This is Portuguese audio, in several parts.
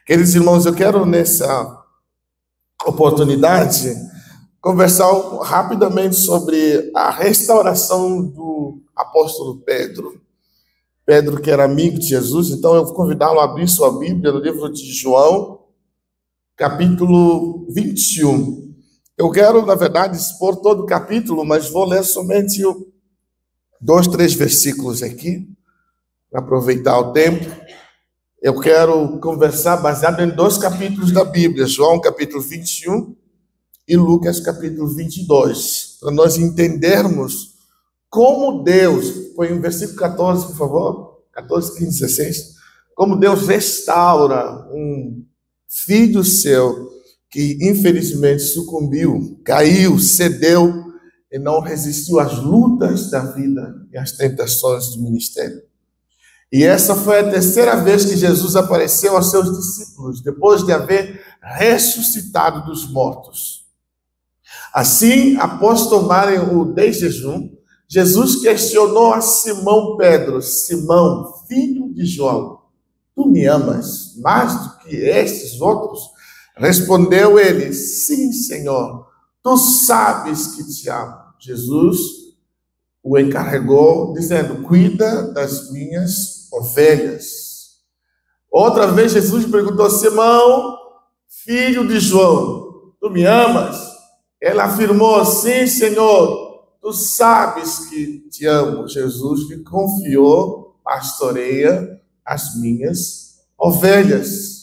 Queridos irmãos, eu quero nessa oportunidade conversar rapidamente sobre a restauração do apóstolo Pedro. Pedro, que era amigo de Jesus, então eu vou convidá-lo a abrir sua Bíblia no livro de João, capítulo 21. Eu quero, na verdade, expor todo o capítulo, mas vou ler somente 2, 3 versículos aqui, para aproveitar o tempo. Eu quero conversar baseado em 2 capítulos da Bíblia, João capítulo 21 e Lucas capítulo 22, para nós entendermos como Deus, põe o versículo 14, por favor, 14, 15, 16, como Deus restaura um filho seu que infelizmente sucumbiu, caiu, cedeu e não resistiu às lutas da vida e às tentações do ministério. E essa foi a 3ª vez que Jesus apareceu aos seus discípulos, depois de haver ressuscitado dos mortos. Assim, após tomarem o jejum, Jesus questionou a Simão Pedro: Simão, filho de João, tu me amas mais do que estes outros? Respondeu ele: sim, Senhor, tu sabes que te amo. Jesus o encarregou, dizendo: cuida das minhas ovelhas. Outra vez Jesus perguntou: Simão, filho de João, tu me amas? Ele afirmou: sim, Senhor, tu sabes que te amo. Jesus lhe confiou: pastoreia as minhas ovelhas.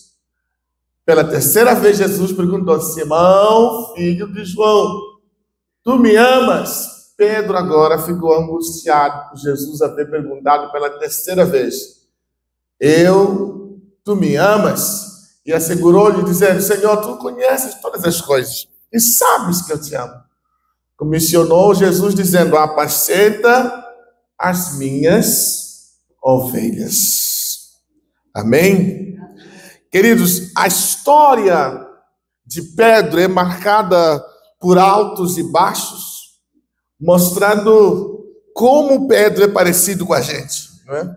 Pela 3ª vez Jesus perguntou: Simão, filho de João, tu me amas? Pedro agora ficou angustiado por Jesus haver perguntado pela 3ª vez: tu me amas? E assegurou-lhe, dizendo: Senhor, tu conheces todas as coisas e sabes que eu te amo. Comissionou Jesus dizendo: apacenta as minhas ovelhas. Amém? Queridos, a história de Pedro é marcada por altos e baixos, mostrando como Pedro é parecido com a gente, não é?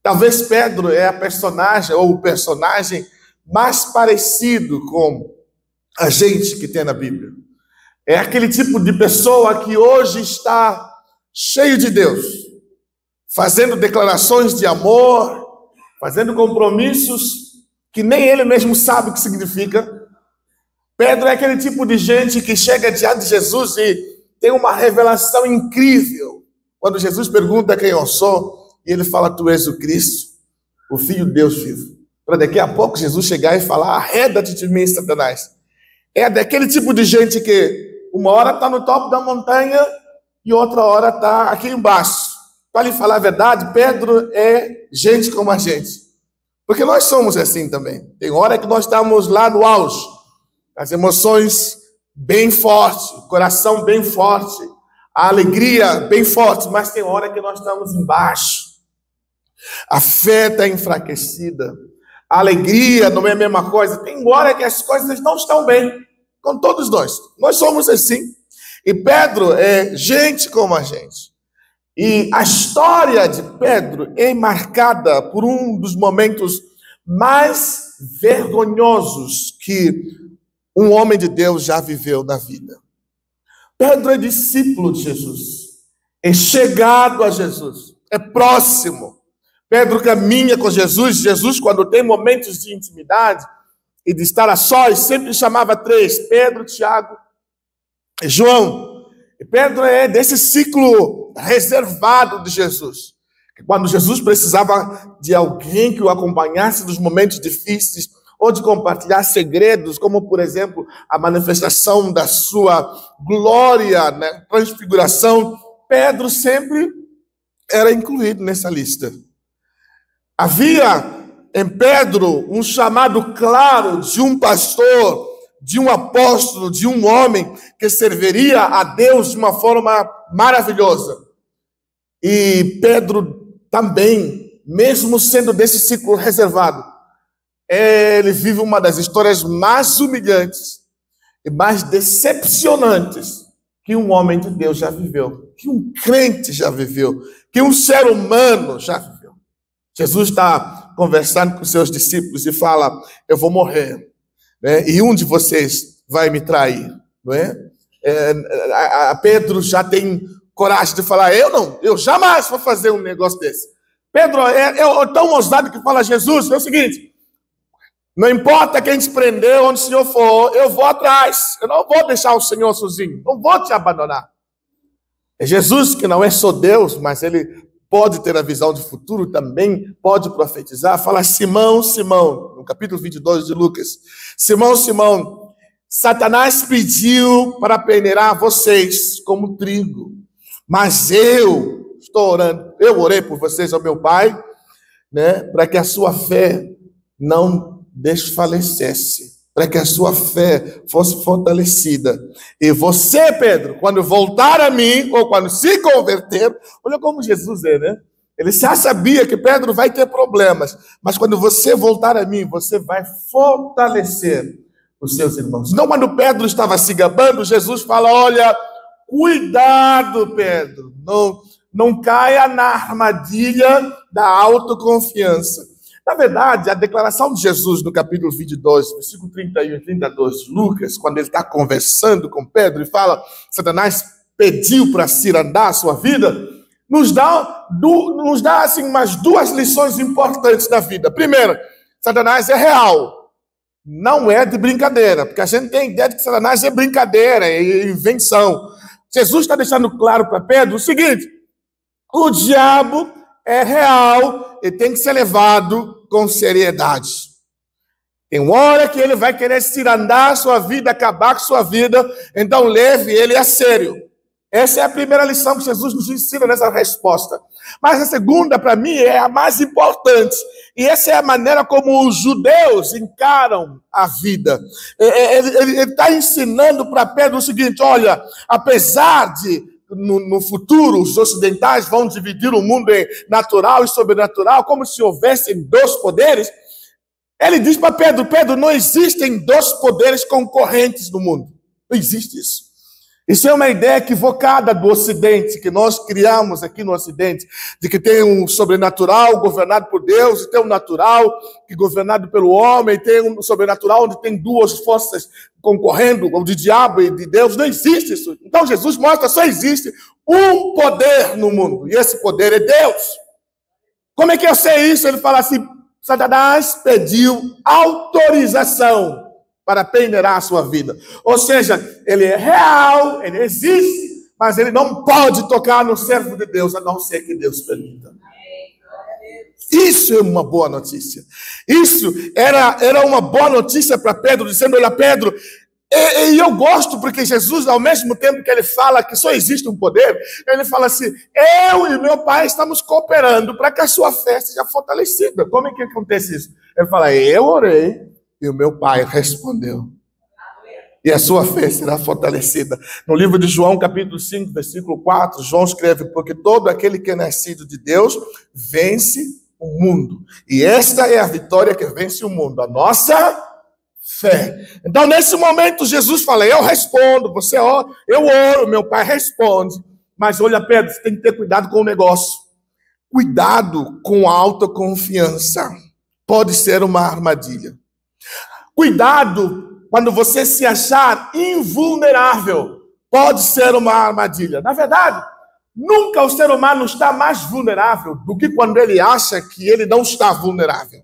Talvez Pedro é a personagem, ou o personagem mais parecido com a gente que tem na Bíblia. É aquele tipo de pessoa que hoje está cheio de Deus, fazendo declarações de amor, fazendo compromissos que nem ele mesmo sabe o que significa. Pedro é aquele tipo de gente que chega diante de Jesus e tem uma revelação incrível. Quando Jesus pergunta quem eu sou, e ele fala: tu és o Cristo, o Filho de Deus vivo. Para daqui a pouco Jesus chegar e falar: arreda-te de mim, Satanás. É daquele tipo de gente que uma hora está no topo da montanha e outra hora está aqui embaixo. Para lhe falar a verdade, Pedro é gente como a gente. Porque nós somos assim também. Tem hora que nós estamos lá no auge, as emoções bem fortes, o coração bem forte, a alegria bem forte, mas tem hora que nós estamos embaixo. A fé está enfraquecida, a alegria não é a mesma coisa. Tem hora que as coisas não estão bem com todos nós. Nós somos assim. E Pedro é gente como a gente. E a história de Pedro é marcada por um dos momentos mais vergonhosos que um homem de Deus já viveu na vida. Pedro é discípulo de Jesus, é chegado a Jesus, é próximo. Pedro caminha com Jesus. Jesus, quando tem momentos de intimidade e de estar a sós, sempre chamava 3, Pedro, Tiago e João. E Pedro é desse ciclo reservado de Jesus. Quando Jesus precisava de alguém que o acompanhasse nos momentos difíceis, ou de compartilhar segredos, como, por exemplo, a manifestação da sua glória, né? Transfiguração, Pedro sempre era incluído nessa lista. Havia em Pedro um chamado claro de um pastor, de um apóstolo, de um homem que serviria a Deus de uma forma maravilhosa. E Pedro também, mesmo sendo desse ciclo reservado, ele vive uma das histórias mais humilhantes e mais decepcionantes que um homem de Deus já viveu, que um crente já viveu, que um ser humano já viveu. Jesus está conversando com seus discípulos e fala: eu vou morrer, né? E um de vocês vai me trair, não é? Pedro já tem coragem de falar: eu jamais vou fazer um negócio desse. Pedro é tão ousado que fala: Jesus, é o seguinte, não importa quem te prendeu, onde o Senhor for, eu vou atrás, eu não vou deixar o Senhor sozinho, não vou te abandonar. É Jesus que não é só Deus, mas ele pode ter a visão de futuro também, pode profetizar. Fala: Simão, Simão, no capítulo 22 de Lucas: Simão, Simão, Satanás pediu para peneirar vocês como trigo, mas eu estou orando, eu orei por vocês ao meu Pai, né, para que a sua fé não desfalecesse, para que a sua fé fosse fortalecida. E você, Pedro, quando voltar a mim, ou quando se converter, olha como Jesus é, né? Ele já sabia que Pedro vai ter problemas, mas quando você voltar a mim, você vai fortalecer os seus irmãos. Então, quando Pedro estava se gabando, Jesus fala: olha, cuidado, Pedro, não caia na armadilha da autoconfiança. Na verdade, a declaração de Jesus no capítulo 22, versículo 31 e 32 de Lucas, quando ele está conversando com Pedro e fala: Satanás pediu para cirandar a sua vida, nos dá assim, umas duas lições importantes da vida. Primeiro, Satanás é real, não é de brincadeira, porque a gente tem a ideia de que Satanás é brincadeira, é invenção. Jesus está deixando claro para Pedro o seguinte: o diabo é real e tem que ser levado com seriedade. Tem uma hora que ele vai querer cirandar a sua vida, acabar com a sua vida, então leve ele a sério. Essa é a primeira lição que Jesus nos ensina nessa resposta. Mas a segunda, para mim, é a mais importante. E essa é a maneira como os judeus encaram a vida. Ele está ensinando para Pedro o seguinte: olha, apesar de no futuro os ocidentais vão dividir o mundo em natural e sobrenatural, como se houvessem dois poderes, ele diz para Pedro: Pedro, não existem dois poderes concorrentes no mundo. Não existe isso. Isso é uma ideia equivocada do Ocidente, que nós criamos aqui no Ocidente, de que tem um sobrenatural governado por Deus, e tem um natural que é governado pelo homem, e tem um sobrenatural onde tem duas forças concorrendo, o de diabo e de Deus. Não existe isso. Então Jesus mostra: só existe um poder no mundo, e esse poder é Deus. Como é que eu sei isso? Ele fala assim: Satanás pediu autorização para peneirar a sua vida. Ou seja, ele é real, ele existe, mas ele não pode tocar no servo de Deus, a não ser que Deus permita. Isso é uma boa notícia. Isso era uma boa notícia para Pedro, dizendo: olha, Pedro, e eu gosto porque Jesus, ao mesmo tempo que ele fala que só existe um poder, ele fala assim: eu e meu Pai estamos cooperando para que a sua fé seja fortalecida. Como é que acontece isso? Ele fala: eu orei e o meu Pai respondeu, e a sua fé será fortalecida. No livro de João, capítulo 5, versículo 4, João escreve: porque todo aquele que é nascido de Deus vence o mundo. E esta é a vitória que vence o mundo, a nossa fé. Então, nesse momento, Jesus fala: eu respondo, você ora, eu oro, meu Pai responde. Mas olha, Pedro, você tem que ter cuidado com o negócio. Cuidado com a autoconfiança. Pode ser uma armadilha. Cuidado quando você se achar invulnerável. Pode ser uma armadilha. Na verdade, nunca o ser humano está mais vulnerável do que quando ele acha que ele não está vulnerável.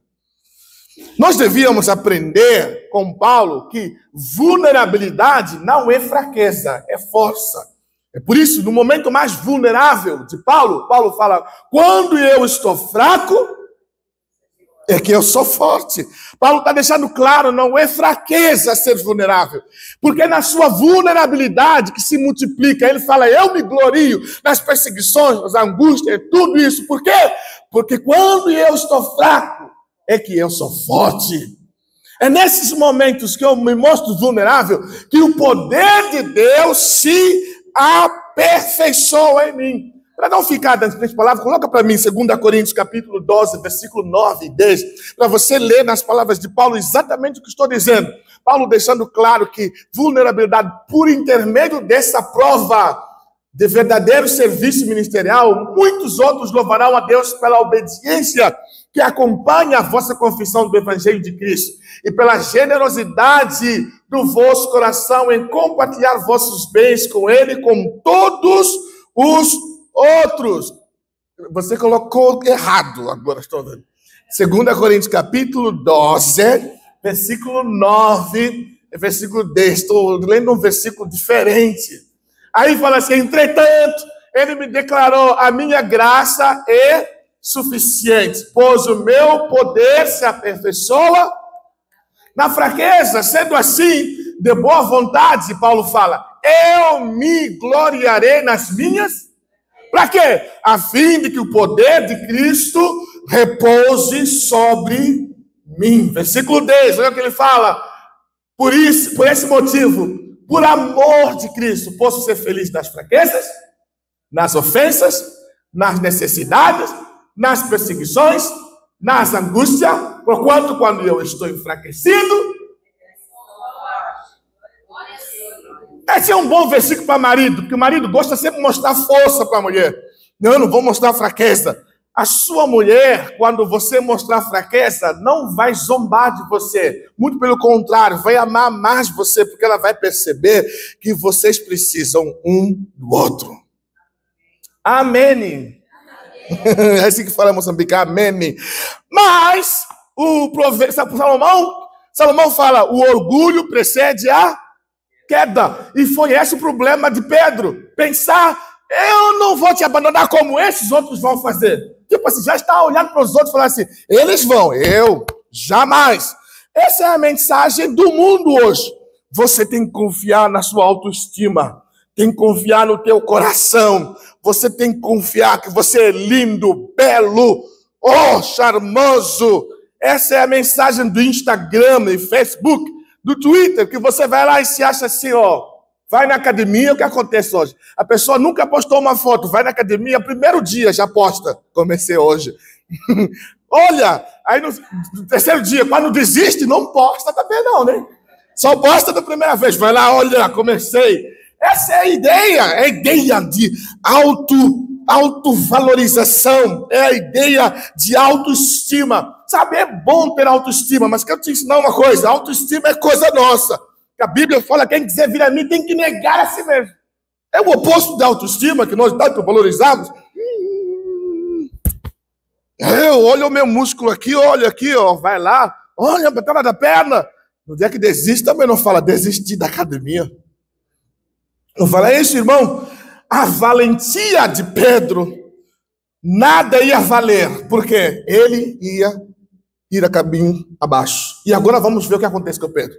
Nós devíamos aprender com Paulo que vulnerabilidade não é fraqueza, é força. É por isso, no momento mais vulnerável de Paulo, Paulo fala: quando eu estou fraco, é que eu sou forte. Paulo está deixando claro: não é fraqueza ser vulnerável, porque é na sua vulnerabilidade que se multiplica. Ele fala: eu me glorio nas perseguições, nas angústias, tudo isso. Por quê? Porque quando eu estou fraco, é que eu sou forte. É nesses momentos que eu me mostro vulnerável que o poder de Deus se aperfeiçoa em mim. Para não ficar dentro das palavras, coloca para mim 2 Coríntios capítulo 12, versículo 9 e 10, para você ler nas palavras de Paulo exatamente o que estou dizendo. Paulo deixando claro que vulnerabilidade por intermédio dessa prova de verdadeiro serviço ministerial, muitos outros louvarão a Deus pela obediência que acompanha a vossa confissão do Evangelho de Cristo e pela generosidade do vosso coração em compartilhar vossos bens com Ele, com todos os outros. Você colocou errado agora, estou vendo. 2 Coríntios capítulo 12, versículo 9, versículo 10. Estou lendo um versículo diferente. Aí fala assim: entretanto, ele me declarou: a minha graça é suficiente, pois o meu poder se aperfeiçoa na fraqueza. Sendo assim, de boa vontade, Paulo fala, eu me gloriarei nas minhas. Para quê? A fim de que o poder de Cristo repouse sobre mim. Versículo 10, olha o que ele fala. Por isso, por esse motivo, por amor de Cristo, posso ser feliz nas fraquezas, nas ofensas, nas necessidades, nas perseguições, nas angústias, porquanto quando eu estou enfraquecido. Esse é um bom versículo para marido, porque o marido gosta sempre de mostrar força para a mulher. Não vou mostrar fraqueza. A sua mulher, quando você mostrar fraqueza, não vai zombar de você. Muito pelo contrário, vai amar mais você, porque ela vai perceber que vocês precisam um do outro. Amém. É assim que fala em Moçambique, amém. Mas, o provérbio, Salomão fala, o orgulho precede a queda. E foi esse o problema de Pedro. Pensar, eu não vou te abandonar como esses outros vão fazer. Tipo assim, já está olhando para os outros e falando assim, eles vão, eu jamais. Essa é a mensagem do mundo hoje. Você tem que confiar na sua autoestima. Tem que confiar no teu coração. Você tem que confiar que você é lindo, belo, charmoso. Essa é a mensagem do Instagram e Facebook, do Twitter, que você vai lá e se acha assim, vai na academia, o que acontece hoje? A pessoa nunca postou uma foto, vai na academia, primeiro dia já posta. Comecei hoje. Olha, aí no terceiro dia, quando desiste, não posta também não, né? Só posta da primeira vez. Vai lá, olha, comecei. Essa é a ideia de autovalorização, é a ideia de autoestima. Sabe, é bom ter autoestima, mas quero te ensinar uma coisa, autoestima é coisa nossa. A Bíblia fala que quem quiser vir a mim tem que negar a si mesmo. É o oposto da autoestima, que nós tanto valorizamos. Olha o meu músculo aqui, olha aqui, vai lá, olha a batalha da perna. No dia que desiste, também não fala desistir da academia. Não fala isso, irmão. A valentia de Pedro, nada ia valer, porque ele ia ir a caminho abaixo. E agora vamos ver o que acontece com Pedro.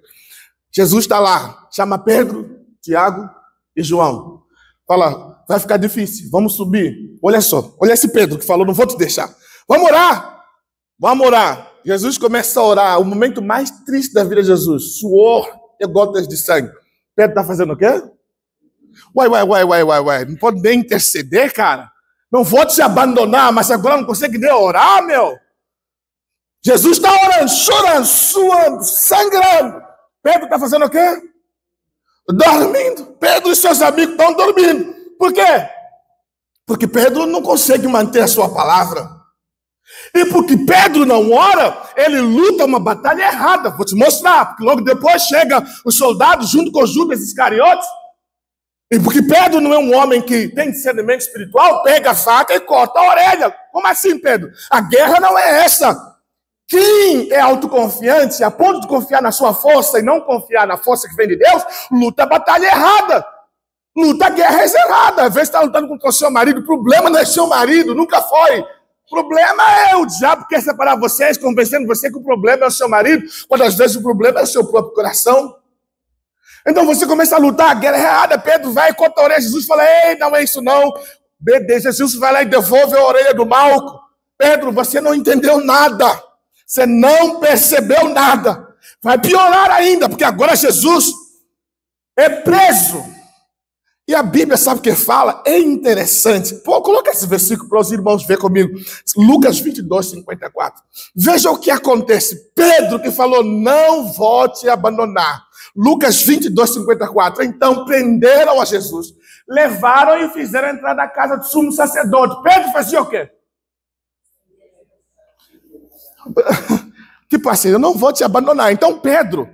Jesus está lá, chama Pedro, Tiago e João. Fala, vai ficar difícil, vamos subir. Olha só, olha esse Pedro que falou, não vou te deixar. Vamos orar, vamos orar. Jesus começa a orar, o momento mais triste da vida de Jesus, suor e gotas de sangue. Pedro está fazendo o quê? Uai, não pode nem interceder, cara. Não vou te abandonar, mas agora não consegue nem orar, meu. Jesus está orando, chorando, suando, sangrando. Pedro está fazendo o quê? Dormindo. Pedro e seus amigos estão dormindo. Por quê? Porque Pedro não consegue manter a sua palavra. E porque Pedro não ora, ele luta uma batalha errada. Vou te mostrar, porque logo depois chega os soldados junto com Judas Iscariotes. E porque Pedro não é um homem que tem discernimento espiritual, pega a faca e corta a orelha. Como assim, Pedro? A guerra não é essa. Quem é autoconfiante, a ponto de confiar na sua força e não confiar na força que vem de Deus, luta a batalha errada. Luta a guerra errada. Às vezes está lutando contra o seu marido. O problema não é seu marido, nunca foi. O problema é o diabo que quer separar vocês, convencendo você que o problema é o seu marido, quando às vezes o problema é o seu próprio coração. Então você começa a lutar a guerra errada. Pedro vai e corta a orelha. Jesus fala, ei, não é isso não. Jesus vai lá e devolve a orelha do Malco. Pedro, você não entendeu nada. Você não percebeu nada. Vai piorar ainda, porque agora Jesus é preso. E a Bíblia sabe o que fala? É interessante. Pô, coloca esse versículo para os irmãos ver comigo. Lucas 22, 54. Veja o que acontece. Pedro que falou, não vou te abandonar. Lucas 22, 54. Então prenderam a Jesus, levaram e fizeram entrar na casa do sumo sacerdote. Pedro fazia o quê? Tipo assim, eu não vou te abandonar. Então Pedro,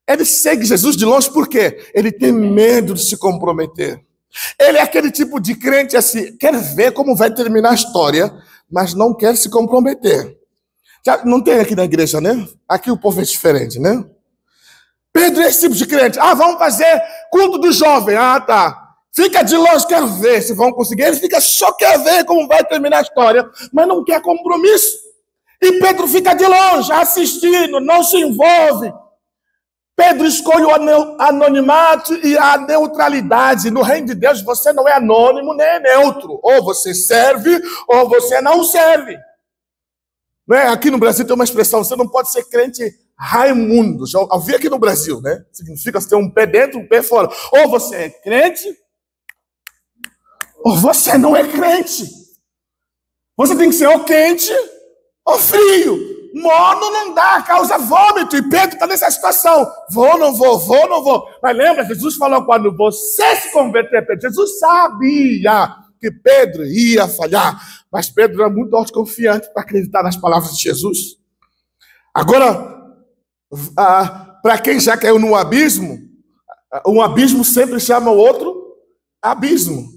ele segue Jesus de longe por quê? Ele tem medo de se comprometer. Ele é aquele tipo de crente assim, quer ver como vai terminar a história, mas não quer se comprometer. Já não tem aqui na igreja, né? Aqui o povo é diferente, né? Pedro é esse tipo de crente. Vamos fazer culto do jovem. Tá. Fica de longe, quero ver se vão conseguir. Ele fica só quer ver como vai terminar a história, mas não quer compromisso. E Pedro fica de longe, assistindo, não se envolve. Pedro escolhe o anonimato e a neutralidade. No reino de Deus, você não é anônimo nem é neutro. Ou você serve, ou você não serve. Né? Aqui no Brasil tem uma expressão, você não pode ser crente Raimundo. Já ouvi aqui no Brasil, né? Significa você ter um pé dentro, um pé fora. Ou você é crente, ou você não é crente. Você tem que ser ou quente, ou frio. Morno não dá, causa vômito. E Pedro está nessa situação. Vou, não vou. Mas lembra, Jesus falou quando você se converter, Pedro. Jesus sabia que Pedro ia falhar. Mas Pedro era muito autoconfiante para acreditar nas palavras de Jesus. Agora, para quem já caiu no abismo, um abismo sempre chama o outro abismo.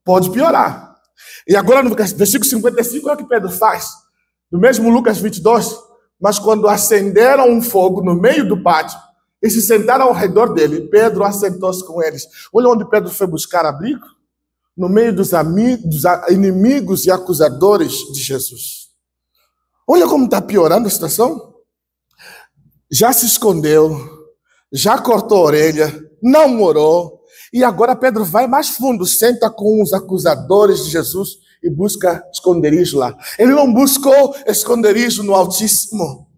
Pode piorar. E agora no versículo 55 é o que Pedro faz. No mesmo Lucas 22, mas quando acenderam um fogo no meio do pátio e se sentaram ao redor dele, Pedro assentou-se com eles. Olha onde Pedro foi buscar abrigo. No meio dos inimigos e acusadores de Jesus. Olha como está piorando a situação. Já se escondeu, já cortou a orelha, não orou, e agora Pedro vai mais fundo, senta com os acusadores de Jesus e busca esconderijo lá. Ele não buscou esconderijo no Altíssimo.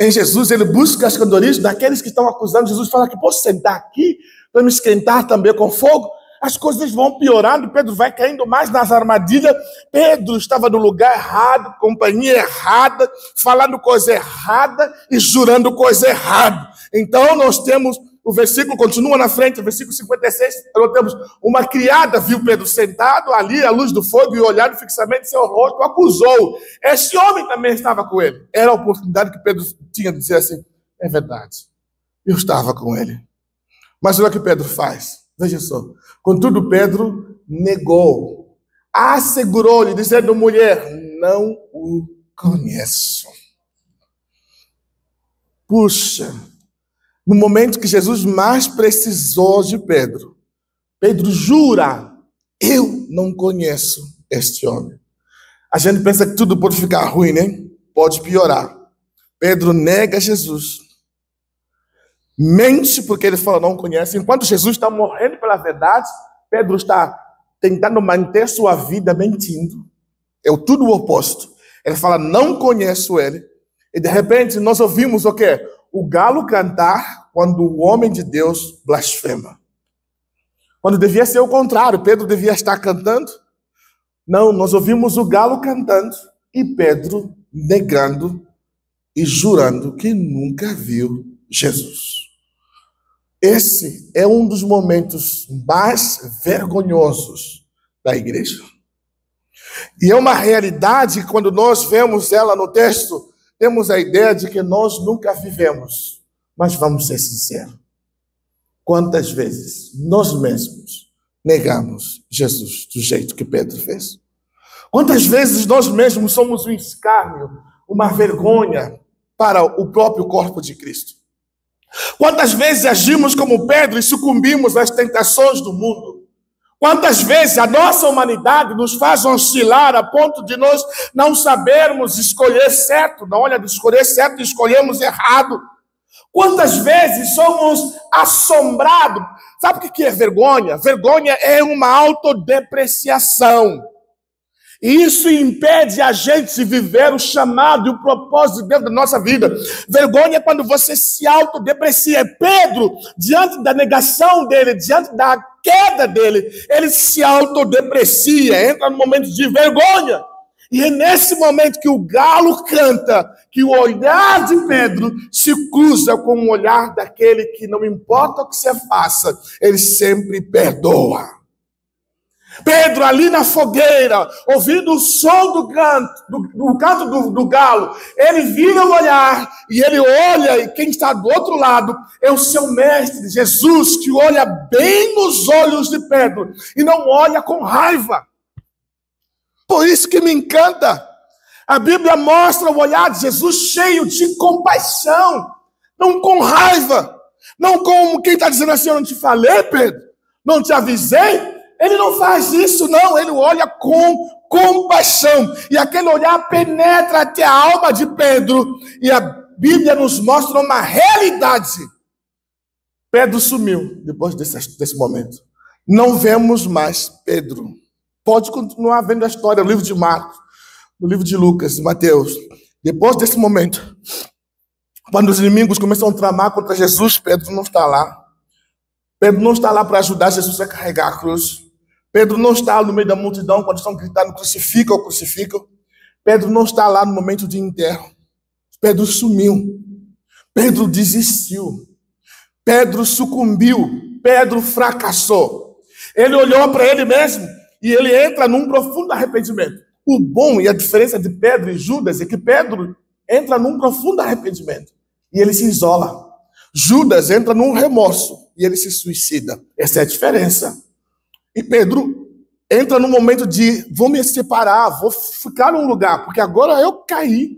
Em Jesus, ele busca esconderijo daqueles que estão acusando Jesus. Fala que posso sentar aqui para me esquentar também com fogo? As coisas vão piorando, Pedro vai caindo mais nas armadilhas. Pedro estava no lugar errado, companhia errada, falando coisa errada e jurando coisa errada. Então nós temos, o versículo continua na frente, o versículo 56, nós temos uma criada, viu Pedro sentado ali à luz do fogo e olhando fixamente em seu rosto, acusou. Esse homem também estava com ele. Era a oportunidade que Pedro tinha de dizer assim, é verdade, eu estava com ele. Mas olha o que Pedro faz. Veja só. Contudo, Pedro negou. Assegurou-lhe, dizendo, mulher, não o conheço. Puxa, no momento que Jesus mais precisou de Pedro, Pedro jura, eu não conheço este homem. A gente pensa que tudo pode ficar ruim, né? Pode piorar. Pedro nega Jesus. Mente porque ele fala, não conhece. Enquanto Jesus está morrendo pela verdade, Pedro está tentando manter sua vida mentindo. É tudo o oposto. Ele fala, não conheço ele. E de repente nós ouvimos o quê? O galo cantar quando o homem de Deus blasfema. Quando devia ser o contrário, Pedro devia estar cantando. Não, nós ouvimos o galo cantando e Pedro negando e jurando que nunca viu Jesus. Esse é um dos momentos mais vergonhosos da igreja. E é uma realidade que quando nós vemos ela no texto, temos a ideia de que nós nunca vivemos. Mas vamos ser sinceros. Quantas vezes nós mesmos negamos Jesus do jeito que Pedro fez? Quantas vezes nós mesmos somos um escárnio, uma vergonha para o próprio corpo de Cristo? Quantas vezes agimos como Pedro e sucumbimos às tentações do mundo? Quantas vezes a nossa humanidade nos faz oscilar a ponto de nós não sabermos escolher certo, na hora de escolher certo, escolhemos errado? Quantas vezes somos assombrados? Sabe o que é vergonha? Vergonha é uma autodepreciação. E isso impede a gente de viver o chamado e o propósito de Deus da nossa vida. Vergonha é quando você se autodeprecia. Pedro, diante da negação dele, diante da queda dele, ele se autodeprecia, entra no momento de vergonha. E é nesse momento que o galo canta, que o olhar de Pedro se cruza com o olhar daquele que não importa o que você faça, ele sempre perdoa. Pedro ali na fogueira, ouvindo o som do canto do galo, ele vira o olhar e ele olha, e quem está do outro lado é o seu mestre, Jesus, que olha bem nos olhos de Pedro e não olha com raiva. Por isso que me encanta. A Bíblia mostra o olhar de Jesus cheio de compaixão, não com raiva, não como quem está dizendo assim: eu não te falei, Pedro, não te avisei. Ele não faz isso, não. Ele olha com compaixão. E aquele olhar penetra até a alma de Pedro. E a Bíblia nos mostra uma realidade. Pedro sumiu depois desse momento. Não vemos mais Pedro. Pode continuar vendo a história no livro de Marcos, no livro de Lucas, de Mateus. Depois desse momento, quando os inimigos começam a tramar contra Jesus, Pedro não está lá. Pedro não está lá para ajudar Jesus a carregar a cruz. Pedro não está no meio da multidão quando estão gritando crucifica. Pedro não está lá no momento de enterro. Pedro sumiu. Pedro desistiu. Pedro sucumbiu. Pedro fracassou. Ele olhou para ele mesmo e ele entra num profundo arrependimento. O bom e a diferença de Pedro e Judas é que Pedro entra num profundo arrependimento e ele se isola. Judas entra num remorso e ele se suicida. Essa é a diferença. E Pedro entra num momento de: vou me separar, vou ficar num lugar, porque agora eu caí.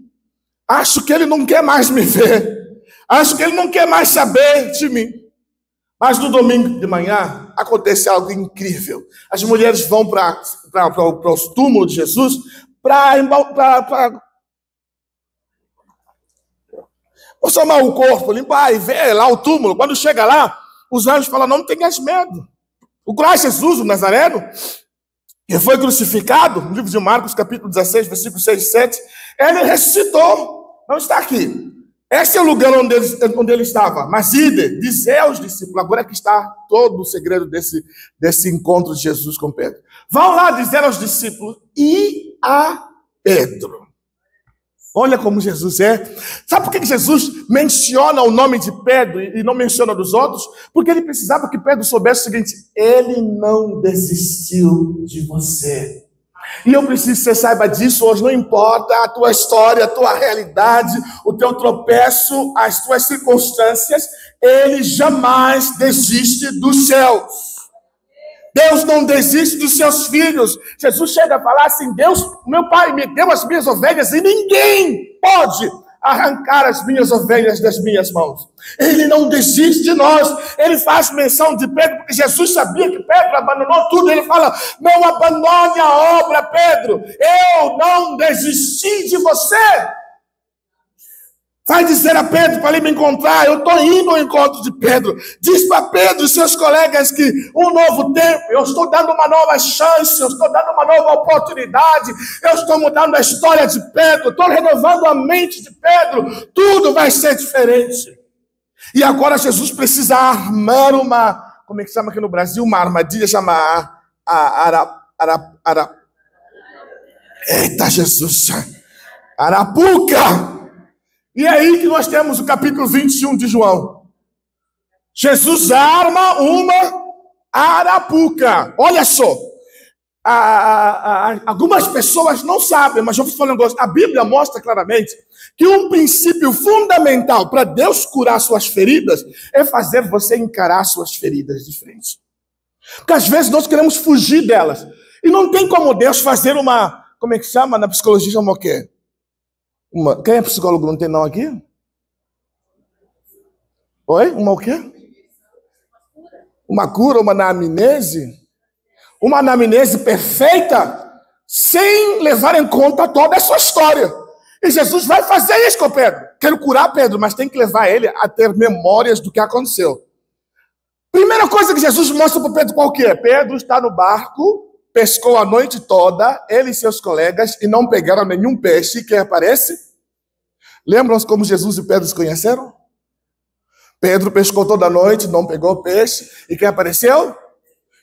Acho que ele não quer mais me ver. Acho que ele não quer mais saber de mim. Mas no domingo de manhã acontece algo incrível. As mulheres vão para o túmulo de Jesus para somar o corpo, limpar e ver lá o túmulo. Quando chega lá, os anjos falam: não tenhas medo. O Cristo Jesus, o Nazareno, que foi crucificado, no livro de Marcos, capítulo 16, versículos 6 e 7, ele ressuscitou, não está aqui. Esse é o lugar onde ele estava. Mas ide, dizer aos discípulos, agora que está todo o segredo desse encontro de Jesus com Pedro. Vão lá dizer aos discípulos e a Pedro. Olha como Jesus é. Sabe por que Jesus menciona o nome de Pedro e não menciona dos outros? Porque ele precisava que Pedro soubesse o seguinte: ele não desistiu de você. E eu preciso que você saiba disso hoje. Não importa a tua história, a tua realidade, o teu tropeço, as tuas circunstâncias, ele jamais desiste dos céus. Deus não desiste dos seus filhos. Jesus chega a falar assim: Deus, meu Pai, me deu as minhas ovelhas e ninguém pode arrancar as minhas ovelhas das minhas mãos. Ele não desiste de nós. Ele faz menção de Pedro, porque Jesus sabia que Pedro abandonou tudo. Ele fala: não abandone a obra, Pedro. Eu não desisti de você. Vai dizer a Pedro para ele me encontrar. Eu estou indo ao encontro de Pedro. Diz para Pedro e seus colegas que um novo tempo, eu estou dando uma nova chance, eu estou dando uma nova oportunidade, eu estou mudando a história de Pedro, estou renovando a mente de Pedro. Tudo vai ser diferente. E agora Jesus precisa armar como é que chama aqui no Brasil? Uma armadilha, chama Eita Jesus! Arapuca! E é aí que nós temos o capítulo 21 de João. Jesus arma uma arapuca. Olha só. Algumas pessoas não sabem, mas eu vou falar um negócio. A Bíblia mostra claramente que um princípio fundamental para Deus curar suas feridas é fazer você encarar suas feridas de frente. Porque às vezes nós queremos fugir delas. E não tem como Deus fazer uma... Como é que chama? Na psicologia chama o quê? Quem é psicólogo? Não tem não aqui? Oi? Uma o quê? Uma cura, uma anamnese? Uma anamnese perfeita, sem levar em conta toda a sua história. E Jesus vai fazer isso com Pedro. Quero curar Pedro, mas tem que levar ele a ter memórias do que aconteceu. Primeira coisa que Jesus mostra para Pedro qual que é? Pedro está no barco, pescou a noite toda, ele e seus colegas, e não pegaram nenhum peixe. Quem aparece? Lembram-se como Jesus e Pedro se conheceram? Pedro pescou toda a noite, não pegou peixe. E quem apareceu?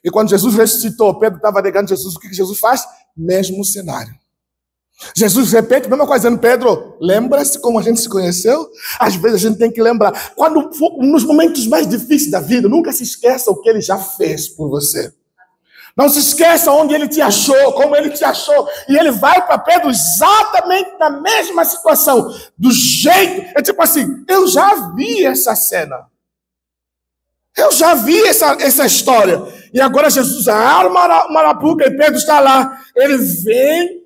E quando Jesus ressuscitou, Pedro estava negando Jesus. O que Jesus faz? Mesmo cenário. Jesus repete a mesma coisa, dizendo: Pedro, lembra-se como a gente se conheceu? Às vezes a gente tem que lembrar. Quando nos momentos mais difíceis da vida, nunca se esqueça o que ele já fez por você. Não se esqueça onde ele te achou, como ele te achou. E ele vai para Pedro exatamente na mesma situação. Do jeito... É tipo assim, eu já vi essa cena. Eu já vi essa história. E agora Jesus abre uma marapuca e Pedro está lá. Ele vem,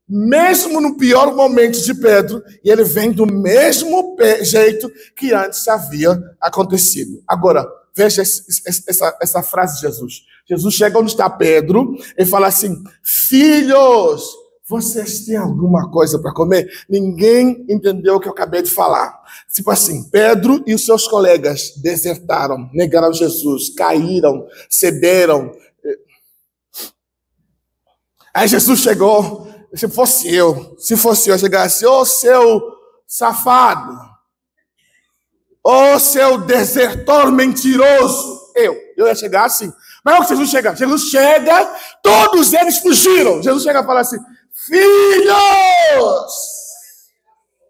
mesmo no pior momento de Pedro, e ele vem do mesmo jeito que antes havia acontecido. Agora, veja essa frase de Jesus. Jesus chega onde está Pedro e fala assim: filhos, vocês têm alguma coisa para comer? Ninguém entendeu o que eu acabei de falar. Tipo assim, Pedro e os seus colegas desertaram, negaram Jesus, caíram, cederam. Aí Jesus chegou, se fosse eu chegasse: ô seu safado, ô seu desertor mentiroso, eu ia chegar assim. Mas é o que Jesus chega. Jesus chega, todos eles fugiram. Jesus chega e fala assim: filhos!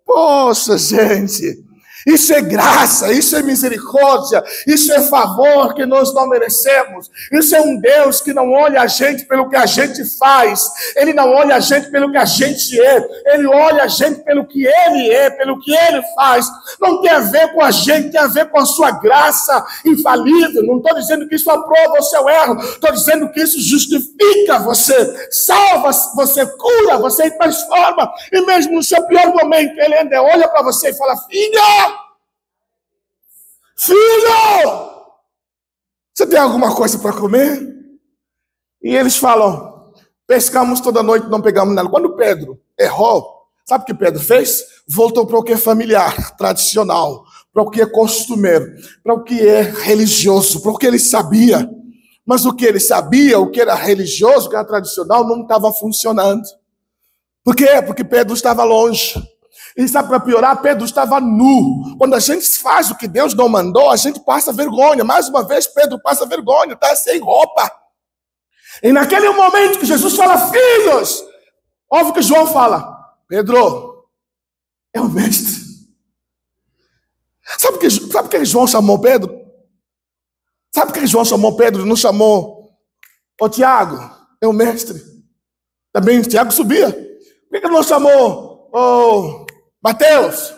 Poxa, gente, isso é graça, isso é misericórdia, isso é favor que nós não merecemos. Isso é um Deus que não olha a gente pelo que a gente faz. Ele não olha a gente pelo que a gente é. Ele olha a gente pelo que Ele é, pelo que Ele faz. Não tem a ver com a gente, tem a ver com a sua graça infalível. Não estou dizendo que isso aprova o seu erro. Estou dizendo que isso justifica você, salva você, cura você, transforma. E mesmo no seu pior momento, Ele ainda olha para você e fala: filho! Filho! Você tem alguma coisa para comer? E eles falam: pescamos toda noite, não pegamos nada. Quando Pedro errou, sabe o que Pedro fez? Voltou para o que é familiar, tradicional, para o que é costumeiro, para o que é religioso, para o que ele sabia. Mas o que ele sabia, o que era religioso, o que era tradicional, não estava funcionando. Por quê? Porque Pedro estava longe. E sabe, para piorar, Pedro estava nu. Quando a gente faz o que Deus não mandou, a gente passa vergonha. Mais uma vez, Pedro passa vergonha, está sem roupa. E naquele momento que Jesus fala: filhos, ouve o que João fala: Pedro, é o mestre. Sabe por que João chamou Pedro? Sabe por que João chamou Pedro e não chamou o Tiago? É o mestre. Também o Tiago subia. Por que não chamou o Mateus?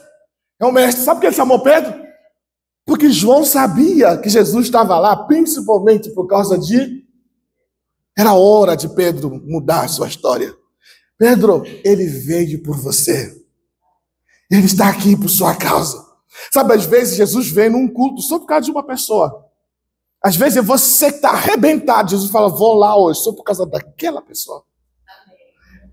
É o mestre. Sabe por que ele chamou Pedro? Porque João sabia que Jesus estava lá, principalmente por causa de... Era hora de Pedro mudar a sua história. Pedro, ele veio por você. Ele está aqui por sua causa. Sabe, às vezes Jesus vem num culto só por causa de uma pessoa. Às vezes é você que está arrebentado. Jesus fala: vou lá hoje só por causa daquela pessoa.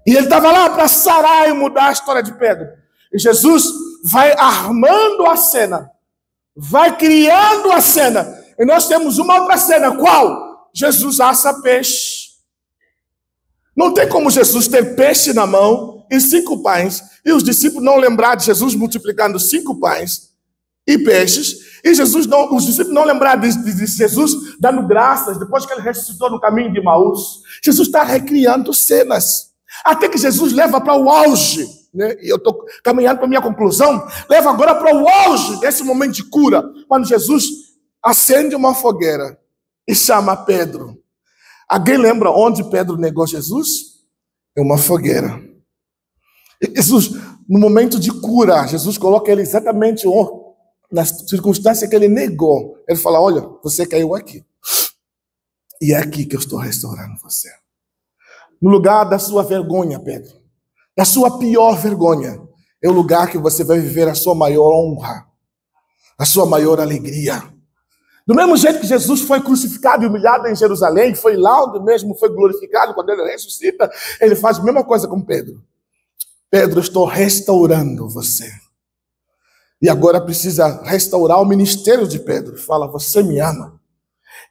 E ele estava lá para sarar e mudar a história de Pedro. E Jesus vai armando a cena, vai criando a cena. E nós temos uma outra cena. Qual? Jesus assa peixe. Não tem como Jesus ter peixe na mão e 5 pães, e os discípulos não lembrar de Jesus multiplicando 5 pães e peixes, e os discípulos não lembrar de Jesus dando graças depois que ele ressuscitou no caminho de Emaús. Jesus está recriando cenas, até que Jesus leva para o auge, né? E eu estou caminhando para a minha conclusão. Leva agora para o auge desse momento de cura, quando Jesus acende uma fogueira e chama Pedro. Alguém lembra onde Pedro negou Jesus? É uma fogueira. Jesus, no momento de cura, Jesus coloca ele exatamente na circunstância que ele negou. Ele fala: olha, você caiu aqui. E é aqui que eu estou restaurando você. No lugar da sua vergonha, Pedro, da sua pior vergonha, é o lugar que você vai viver a sua maior honra, a sua maior alegria. Do mesmo jeito que Jesus foi crucificado e humilhado em Jerusalém, foi lá onde mesmo foi glorificado, quando ele ressuscita, ele faz a mesma coisa com Pedro. Pedro, estou restaurando você. E agora precisa restaurar o ministério de Pedro. Fala: você me ama?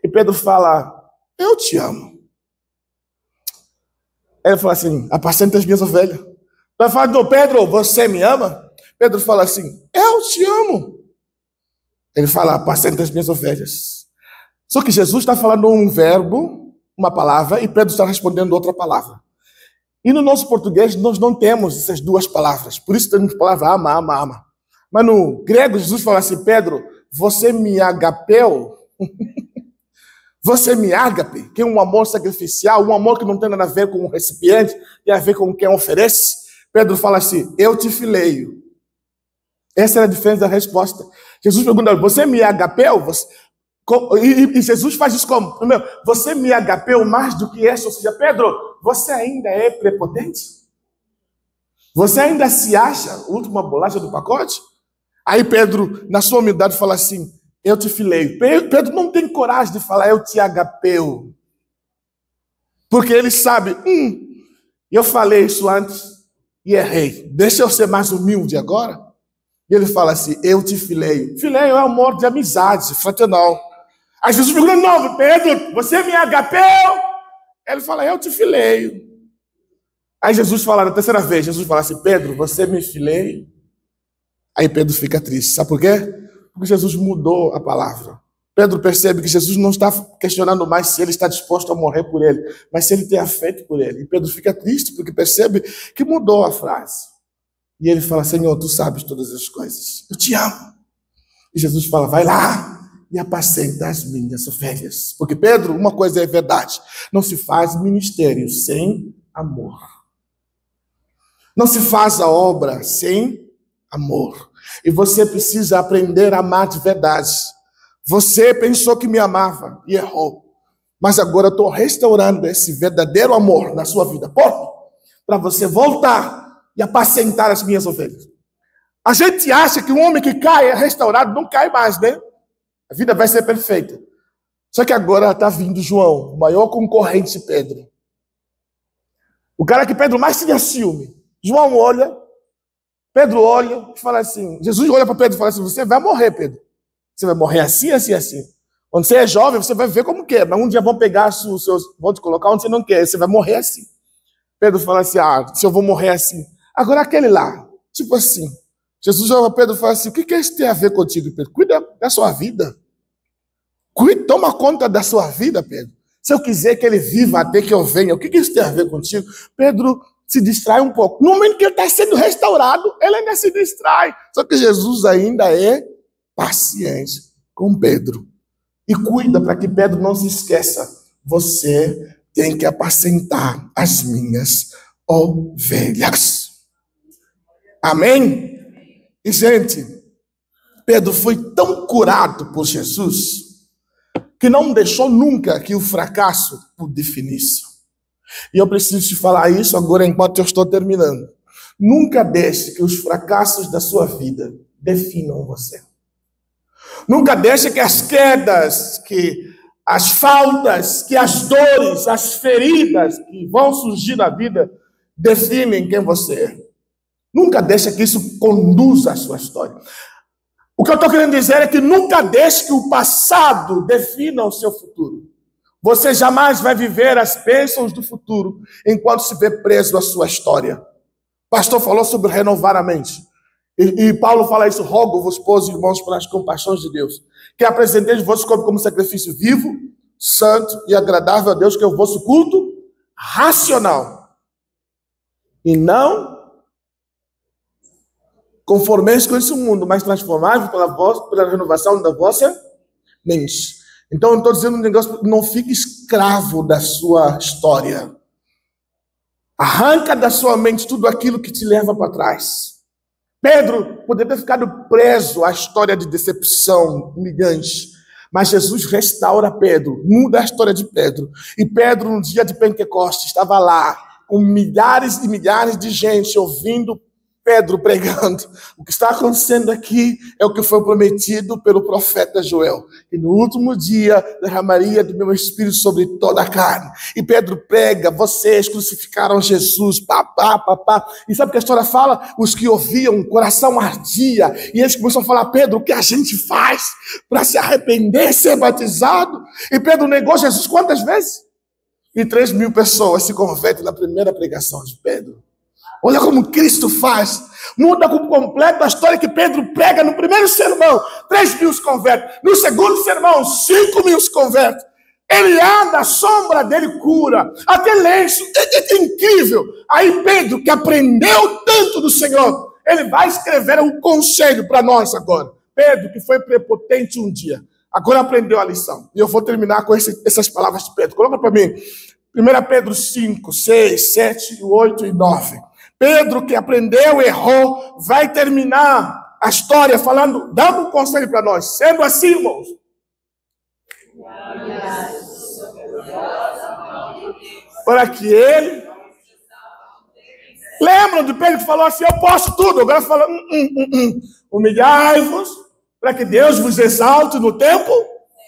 E Pedro fala: eu te amo. Ele fala assim: apacenta as minhas ovelhas. Ele fala: não, Pedro, você me ama? Pedro fala assim: eu te amo. Ele fala: apacenta as minhas ovelhas. Só que Jesus está falando um verbo, uma palavra, e Pedro está respondendo outra palavra. E no nosso português nós não temos essas duas palavras. Por isso temos a palavra ama, ama, ama. Mas no grego Jesus fala assim: Pedro, você me agapeu? Você me ágape, que é um amor sacrificial, um amor que não tem nada a ver com o recipiente, tem a ver com quem oferece. Pedro fala assim, eu te fileio. Essa era a diferença da resposta. Jesus pergunta, você me agapeu? E Jesus faz isso como? Primeiro, você me agapeu mais do que isso? Ou seja, Pedro, você ainda é prepotente? Você ainda se acha a última bolacha do pacote? Aí Pedro, na sua humildade, fala assim, eu te fileio. Pedro não tem coragem de falar, eu te agapeu. Porque ele sabe, eu falei isso antes e errei. Deixa eu ser mais humilde agora. E ele fala assim, eu te fileio. Fileio é amor de amizade, fraternal. Aí Jesus pergunta, não, Pedro, você me agapeu? Ele fala, eu te fileio. Aí Jesus fala, na terceira vez, Jesus fala assim, Pedro, você me fileio? Aí Pedro fica triste, sabe por quê? Porque Jesus mudou a palavra. Pedro percebe que Jesus não está questionando mais se ele está disposto a morrer por ele, mas se ele tem afeto por ele. E Pedro fica triste porque percebe que mudou a frase. E ele fala, Senhor, tu sabes todas as coisas. Eu te amo. E Jesus fala, vai lá e apacenta as minhas ovelhas. Porque, Pedro, uma coisa é verdade. Não se faz ministério sem amor. Não se faz a obra sem amor. E você precisa aprender a amar de verdade. Você pensou que me amava e errou. Mas agora eu estou restaurando esse verdadeiro amor na sua vida. Para você voltar e apacentar as minhas ovelhas. A gente acha que um homem que cai é restaurado, não cai mais, né? A vida vai ser perfeita. Só que agora está vindo João, o maior concorrente de Pedro. O cara que Pedro mais tinha ciúme. João olha, Pedro olha e fala assim, Jesus olha para Pedro e fala assim, você vai morrer, Pedro. Você vai morrer assim, assim, assim. Quando você é jovem, você vai ver como que é. Mas um dia vão pegar os seus, vão te colocar onde você não quer. Você vai morrer assim. Pedro fala assim, se eu vou morrer assim. Agora aquele lá, tipo assim. Jesus olha para Pedro e fala assim, o que isso tem a ver contigo, Pedro? Cuida da sua vida. Toma conta da sua vida, Pedro. Se eu quiser que ele viva até que eu venha, o que isso tem a ver contigo? Pedro se distrai um pouco. No momento que ele está sendo restaurado, ele ainda se distrai. Só que Jesus ainda é paciente com Pedro. E cuida para que Pedro não se esqueça. Você tem que apacentar as minhas ovelhas. Amém? E, gente, Pedro foi tão curado por Jesus que não deixou nunca que o fracasso o definisse. E eu preciso te falar isso agora enquanto eu estou terminando. Nunca deixe que os fracassos da sua vida definam você. Nunca deixe que as quedas, que as faltas, que as dores, as feridas que vão surgir na vida definem quem você é. Nunca deixe que isso conduza a sua história. O que eu estou querendo dizer é que nunca deixe que o passado defina o seu futuro. Você jamais vai viver as bênçãos do futuro enquanto se vê preso à sua história. O pastor falou sobre renovar a mente. E Paulo fala isso, rogo-vos, pois, irmãos, pelas compaixões de Deus, que apresenteis o vosso corpo como sacrifício vivo, santo e agradável a Deus, que é o vosso culto racional. E não conformeis com esse mundo, mas transformáveis pela renovação da vossa mente. Então, eu estou dizendo um negócio, não fique escravo da sua história. Arranca da sua mente tudo aquilo que te leva para trás. Pedro poderia ter ficado preso à história de decepção humilhante, mas Jesus restaura Pedro, muda a história de Pedro. E Pedro, no dia de Pentecostes, estava lá, com milhares e milhares de gente ouvindo Pedro pregando. O que está acontecendo aqui é o que foi prometido pelo profeta Joel. E no último dia derramaria do meu espírito sobre toda a carne. E Pedro prega, vocês crucificaram Jesus, papá. E sabe o que a história fala? Os que ouviam, o coração ardia. E eles começaram a falar, Pedro, o que a gente faz para se arrepender, ser batizado? E Pedro negou Jesus quantas vezes? E 3.000 pessoas se convertem na primeira pregação de Pedro. Olha como Cristo faz. Muda por completo a história que Pedro prega no primeiro sermão. 3.000 se convertem. No segundo sermão, 5.000 se convertem. Ele anda, a sombra dele cura. Até lenço. É incrível. Aí Pedro, que aprendeu tanto do Senhor, ele vai escrever um conselho para nós agora. Pedro, que foi prepotente um dia, agora aprendeu a lição. E eu vou terminar com essas palavras de Pedro. Coloca para mim. 1 Pedro 5, 6, 7, 8 e 9. Pedro, que aprendeu, errou, vai terminar a história falando, dando um conselho para nós. Sendo assim, irmãos. Para que ele... Lembram de Pedro que falou assim, eu posso tudo. Agora fala, humilhai-vos, para que Deus vos exalte no tempo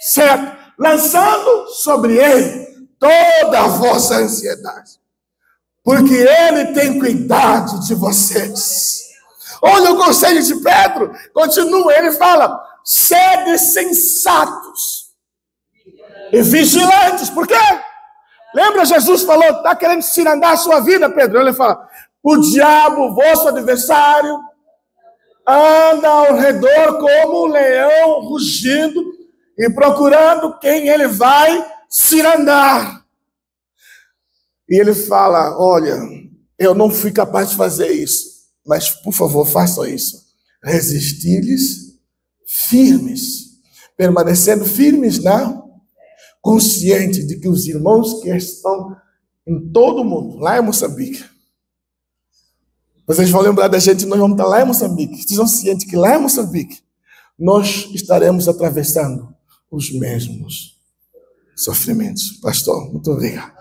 certo, lançando sobre ele toda a vossa ansiedade, porque ele tem cuidado de vocês. Olha o conselho de Pedro, continua, ele fala, sede sensatos e vigilantes. Por quê? Lembra, Jesus falou, está querendo cirandar a sua vida, Pedro? Ele fala, o diabo, vosso adversário, anda ao redor como um leão rugindo e procurando quem ele vai cirandar. E ele fala, olha, eu não fui capaz de fazer isso, mas por favor, façam isso. Resistir-lhes firmes, permanecendo firmes, não? Consciente de que os irmãos que estão em todo o mundo, lá em Moçambique, vocês vão lembrar da gente, nós vamos estar lá em Moçambique, estejam cientes que lá em Moçambique, nós estaremos atravessando os mesmos sofrimentos. Pastor, muito obrigado.